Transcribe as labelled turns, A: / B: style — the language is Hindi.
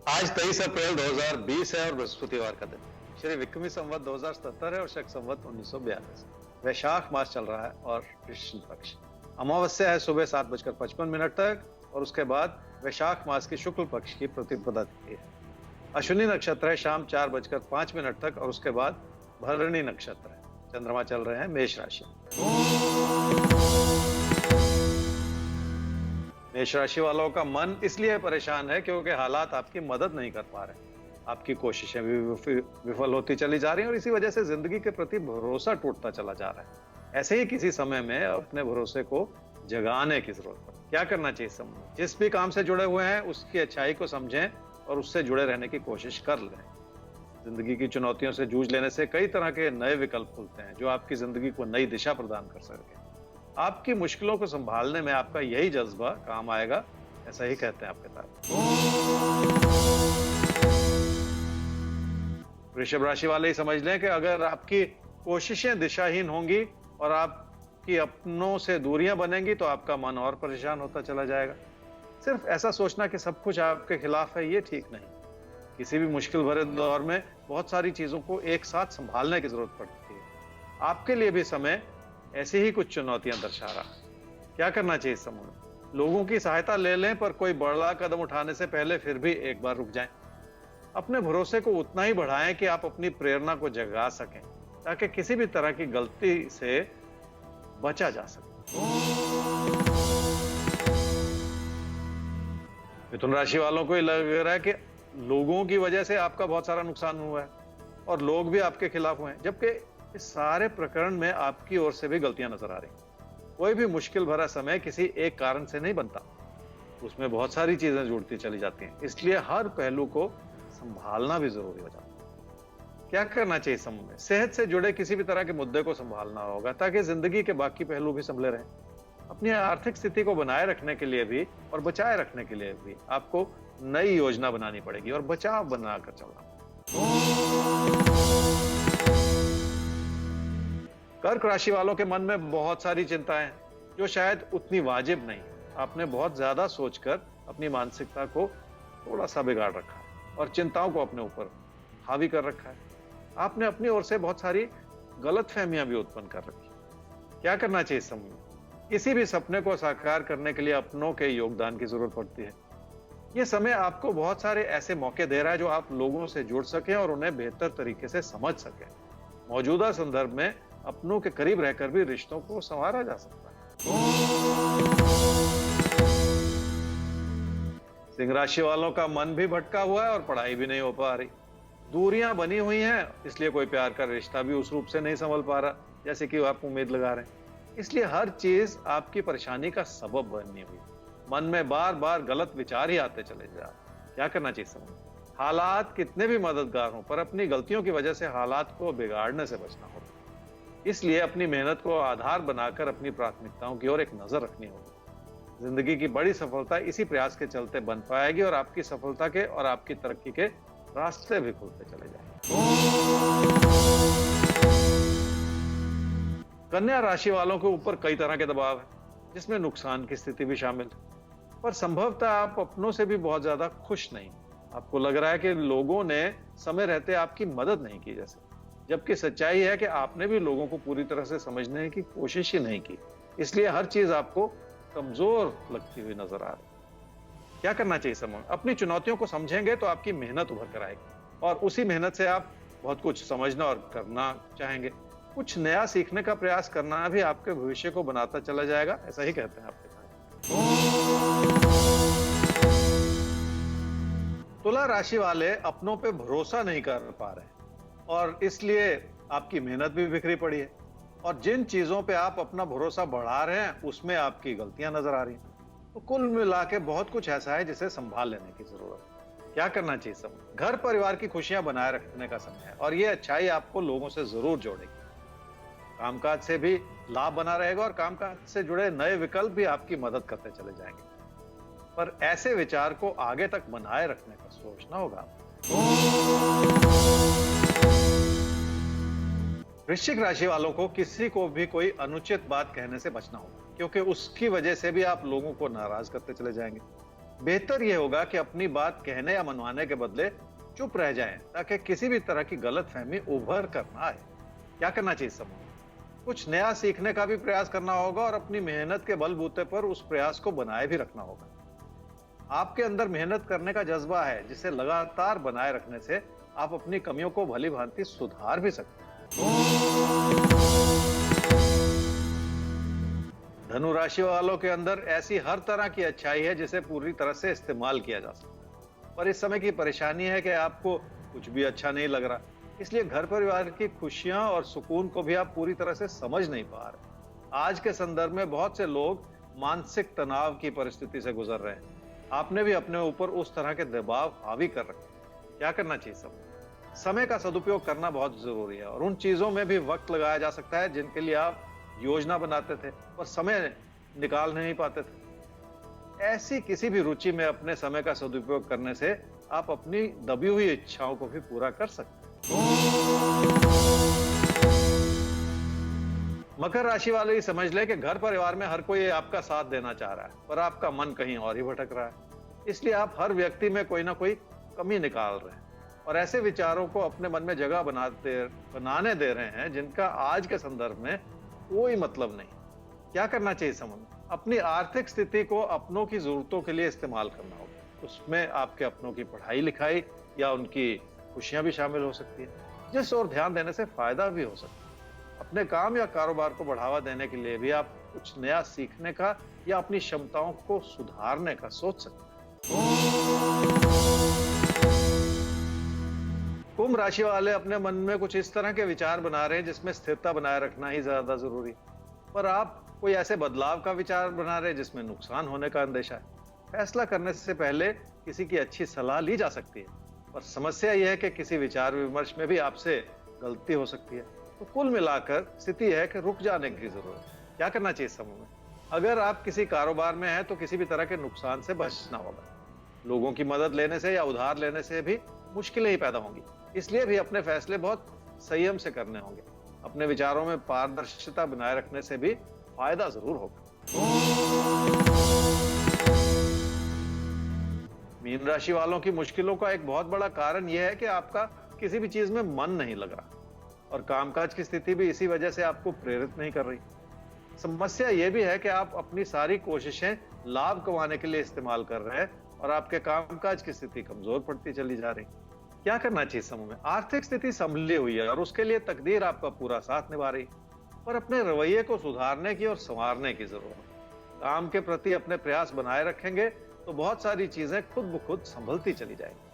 A: आज 23 अप्रैल 2020 है और बृहस्पतिवार का दिन। श्री विक्रमी संवत 2077 है और शक संवत 1942। वैशाख मास चल रहा है और कृष्ण पक्ष। अमावस्या है सुबह 7:55 तक और उसके बाद वैशाख मास की शुक्ल पक्ष की प्रतिपदा तिथि है। अश्विनी नक्षत्र है शाम 4:05 तक और उसके बाद भरणी नक्षत्र है। चंद्रमा चल रहे हैं मेष राशि में। मेष राशि वालों का मन इसलिए परेशान है क्योंकि हालात आपकी मदद नहीं कर पा रहे। आपकी कोशिशें भी विफल होती चली जा रही हैं और इसी वजह से जिंदगी के प्रति भरोसा टूटता चला जा रहा है। ऐसे ही किसी समय में अपने भरोसे को जगाने की जरूरत है। क्या करना चाहिए इस समय में? जिस भी काम से जुड़े हुए हैं उसकी अच्छाई को समझें और उससे जुड़े रहने की कोशिश कर लें। जिंदगी की चुनौतियों से जूझ लेने से कई तरह के नए विकल्प खुलते हैं जो आपकी जिंदगी को नई दिशा प्रदान कर सके। आपकी मुश्किलों को संभालने में आपका यही जज्बा काम आएगा, ऐसा ही कहते हैं आपके तारे। वृषभ राशि वाले ही समझ लें कि अगर आपकी कोशिशें दिशाहीन होंगी और आपकी अपनों से दूरियां बनेंगी तो आपका मन और परेशान होता चला जाएगा। सिर्फ ऐसा सोचना कि सब कुछ आपके खिलाफ है, ये ठीक नहीं। किसी भी मुश्किल भरे दौर में बहुत सारी चीजों को एक साथ संभालने की जरूरत पड़ती है। आपके लिए भी समय ऐसी ही कुछ चुनौतियां दर्शा रहा है। क्या करना चाहिए इस समय? लोगों की सहायता ले लें पर कोई बड़ा कदम उठाने से पहले फिर भी एक बार रुक जाएं। अपने भरोसे को उतना ही बढ़ाएं कि आप अपनी प्रेरणा को जगा सकें ताकि किसी भी तरह की गलती से बचा जा सके। मिथुन राशि वालों को लग रहा है कि लोगों की वजह से आपका बहुत सारा नुकसान हुआ है और लोग भी आपके खिलाफ हुए हैं, जबकि इस सारे प्रकरण में आपकी ओर से भी गलतियां नजर आ रही। कोई भी मुश्किल भरा समय किसी एक कारण से नहीं बनता, उसमें बहुत सारी चीजें जुड़ती चली जाती हैं, इसलिए हर पहलू को संभालना भी जरूरी हो जाता है। क्या करना चाहिए इस समय में? सेहत से जुड़े किसी भी तरह के मुद्दे को संभालना होगा ताकि जिंदगी के बाकी पहलू भी संभले रहें। अपनी आर्थिक स्थिति को बनाए रखने के लिए भी और बचाए रखने के लिए भी आपको नई योजना बनानी पड़ेगी और बचाव बनाकर चलना। कर्क राशि वालों के मन में बहुत सारी चिंताएं हैं जो शायद उतनी वाजिब नहीं। आपने बहुत ज्यादा सोचकर अपनी मानसिकता को थोड़ा सा बिगाड़ रखा है और चिंताओं को अपने ऊपर हावी कर रखा है। आपने अपनी ओर से बहुत सारी गलतफहमियां भी उत्पन्न कर रखी। क्या करना चाहिए इस समय में? किसी भी सपने को साकार करने के लिए अपनों के योगदान की जरूरत पड़ती है। यह समय आपको बहुत सारे ऐसे मौके दे रहा है जो आप लोगों से जुड़ सकें और उन्हें बेहतर तरीके से समझ सकें। मौजूदा संदर्भ में अपनों के करीब रहकर भी रिश्तों को संवारा जा सकता है। सिंह राशि वालों का मन भी भटका हुआ है और पढ़ाई भी नहीं हो पा रही। दूरियां बनी हुई हैं, इसलिए कोई प्यार का रिश्ता भी उस रूप से नहीं संभल पा रहा जैसे कि आप उम्मीद लगा रहे हैं। इसलिए हर चीज आपकी परेशानी का सबब बनी हुई। मन में बार बार गलत विचार ही आते चले जा रहे। क्या करना चाहिए समय? हालात कितने भी मददगार हों पर अपनी गलतियों की वजह से हालात को बिगाड़ने से बचना होगा। इसलिए अपनी मेहनत को आधार बनाकर अपनी प्राथमिकताओं की ओर एक नजर रखनी होगी। जिंदगी की बड़ी सफलता इसी प्रयास के चलते बन पाएगी और आपकी सफलता के और आपकी तरक्की के रास्ते भी खुलते चले जाएंगे। कन्या राशि वालों के ऊपर कई तरह के दबाव है जिसमें नुकसान की स्थिति भी शामिल है, पर संभवतः आप अपनों से भी बहुत ज्यादा खुश नहीं। आपको लग रहा है कि लोगों ने समय रहते आपकी मदद नहीं की जैसे, जबकि सच्चाई है कि आपने भी लोगों को पूरी तरह से समझने की कोशिश ही नहीं की। इसलिए हर चीज आपको कमजोर लगती हुई नजर आ रही। क्या करना चाहिए समय? अपनी चुनौतियों को समझेंगे तो आपकी मेहनत उभर कर आएगी और उसी मेहनत से आप बहुत कुछ समझना और करना चाहेंगे। कुछ नया सीखने का प्रयास करना भी आपके भविष्य को बनाता चला जाएगा, ऐसा ही कहते हैं आपके साथ। तुला राशि वाले अपनों पे भरोसा नहीं कर पा रहे और इसलिए आपकी मेहनत भी बिखरी पड़ी है और जिन चीजों पे आप अपना भरोसा बढ़ा रहे हैं उसमें आपकी गलतियां नजर आ रही हैं। तो कुल मिला के बहुत कुछ ऐसा है जिसे संभाल लेने की जरूरत है। क्या करना चाहिए समय? घर परिवार की खुशियां बनाए रखने का समय है और ये अच्छाई आपको लोगों से जरूर जोड़ेगी। कामकाज से भी लाभ बना रहेगा और कामकाज से जुड़े नए विकल्प भी आपकी मदद करते चले जाएंगे, पर ऐसे विचार को आगे तक बनाए रखने का सोचना होगा। वृश्चिक राशि वालों को किसी को भी कोई अनुचित बात कहने से बचना होगा क्योंकि उसकी वजह से भी आप लोगों को नाराज करते चले जाएंगे। बेहतर यह होगा कि अपनी बात कहने या मनवाने के बदले चुप रह जाएं, ताकि किसी भी तरह की गलतफहमी उभर कर ना आए। क्या करना चाहिए समूह में? कुछ नया सीखने का भी प्रयास करना होगा और अपनी मेहनत के बलबूते पर उस प्रयास को बनाए भी रखना होगा। आपके अंदर मेहनत करने का जज्बा है, जिसे लगातार बनाए रखने से आप अपनी कमियों को भली भांति सुधार भी सकते हैं। धनु राशि वालों के अंदर ऐसी हर तरह की अच्छाई है जिसे पूरी तरह से इस्तेमाल किया जा सकता है, पर इस समय की परेशानी है कि आपको कुछ भी अच्छा नहीं लग रहा, इसलिए घर परिवार की खुशियां और सुकून को भी आप पूरी तरह से समझ नहीं पा रहे। आज के संदर्भ में बहुत से लोग मानसिक तनाव की परिस्थिति से गुजर रहे हैं। आपने भी अपने ऊपर उस तरह के दबाव हावी कर रखे। क्या करना चाहिए समय का सदुपयोग करना बहुत जरूरी है, और उन चीजों में भी वक्त लगाया जा सकता है जिनके लिए आप योजना बनाते थे पर समय निकाल नहीं पाते थे। ऐसी किसी भी रुचि में अपने समय का सदुपयोग करने से आप अपनी दबी हुई इच्छाओं को भी पूरा कर सकते हैं। मकर राशि वाले ही समझ ले कि घर परिवार में हर कोई आपका साथ देना चाह रहा है, पर आपका मन कहीं और ही भटक रहा है। इसलिए आप हर व्यक्ति में कोई ना कोई कमी निकाल रहे हैं और ऐसे विचारों को अपने मन में जगह बनाने दे रहे हैं जिनका आज के संदर्भ में कोई मतलब नहीं। क्या करना चाहिए समूह में? अपनी आर्थिक स्थिति को अपनों की जरूरतों के लिए इस्तेमाल करना होगा। उसमें आपके अपनों की पढ़ाई लिखाई या उनकी खुशियां भी शामिल हो सकती है, जिस ओर ध्यान देने से फायदा भी हो सकता है। अपने काम या कारोबार को बढ़ावा देने के लिए भी आप कुछ नया सीखने का या अपनी क्षमताओं को सुधारने का सोच सकते हैं। कुंभ राशि वाले अपने मन में कुछ इस तरह के विचार बना रहे हैं जिसमें स्थिरता बनाए रखना ही ज्यादा जरूरी है, पर आप कोई ऐसे बदलाव का विचार बना रहे हैं जिसमें नुकसान होने का अंदेशा है। फैसला करने से पहले किसी की अच्छी सलाह ली जा सकती है, पर समस्या यह है कि किसी विचार विमर्श में भी आपसे गलती हो सकती है। तो कुल मिलाकर स्थिति है कि रुक जाने की जरूरत है। क्या करना चाहिए समूह में? अगर आप किसी कारोबार में हैं तो किसी भी तरह के नुकसान से बचना होगा। लोगों की मदद लेने से या उधार लेने से भी मुश्किलें ही पैदा होंगी, इसलिए भी अपने फैसले बहुत संयम से करने होंगे। अपने विचारों में पारदर्शिता बनाए रखने से भी फायदा जरूर होगा। मीन राशि वालों की मुश्किलों का एक बहुत बड़ा कारण यह है कि आपका किसी भी चीज में मन नहीं लग रहा, और कामकाज की स्थिति भी इसी वजह से आपको प्रेरित नहीं कर रही। समस्या यह भी है कि आप अपनी सारी कोशिशें लाभ कमाने के लिए इस्तेमाल कर रहे हैं और आपके कामकाज की स्थिति कमजोर पड़ती चली जा रही। क्या करना चाहिए समूह में? आर्थिक स्थिति संभली हुई है और उसके लिए तकदीर आपका पूरा साथ निभा रही, पर अपने रवैये को सुधारने की और संवारने की जरूरत है। काम के प्रति अपने प्रयास बनाए रखेंगे तो बहुत सारी चीजें खुद ब खुद संभलती चली जाएंगी।